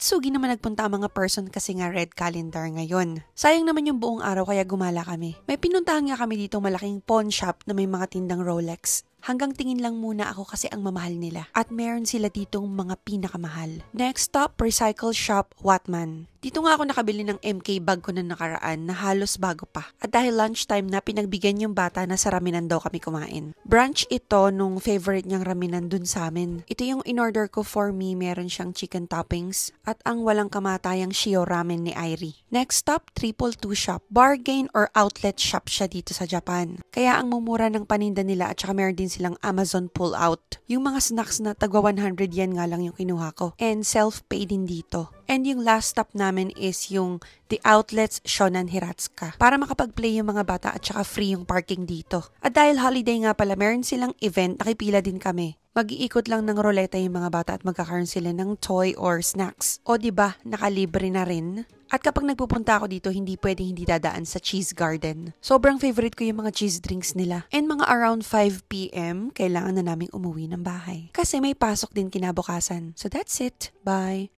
Sugi naman nagpunta ang mga person kasi nga red calendar ngayon. Sayang naman yung buong araw kaya gumala kami. May pinuntahan nga kami dito malaking pawn shop na may mga tindang Rolex. Hanggang tingin lang muna ako kasi ang mamahal nila. At meron sila ditong mga pinakamahal. Next stop, recycle shop, Watman. Dito nga ako nakabili ng MK bag ko na nakaraan na halos bago pa. At dahil lunchtime na pinagbigyan yung bata na sa raminan daw kami kumain. Brunch ito nung favorite niyang raminan dun sa amin. Ito yung in-order ko for me, meron siyang chicken toppings at ang walang kamatayang shio ramen ni Irie. Next stop, 222 shop. Bargain or outlet shop siya dito sa Japan. Kaya ang mumura ng paninda nila at saka meron din silang Amazon pull-out. Yung mga snacks na tagwa 100 yen nga lang yung kinuha ko. And self-pay din dito. And yung last stop namin is yung The Outlets Shonan Hiratsuka para makapag-play yung mga bata at saka free yung parking dito. At dahil holiday nga pala, meron silang event, nakipila din kami. Mag-iikot lang ng roleta yung mga bata at magkakaroon sila ng toy or snacks. O diba, nakalibre na rin? At kapag nagpupunta ako dito, hindi pwedeng hindi dadaan sa Cheese Garden. Sobrang favorite ko yung mga cheese drinks nila. And mga around 5 p.m., kailangan na naming umuwi ng bahay. Kasi may pasok din kinabukasan. So that's it. Bye!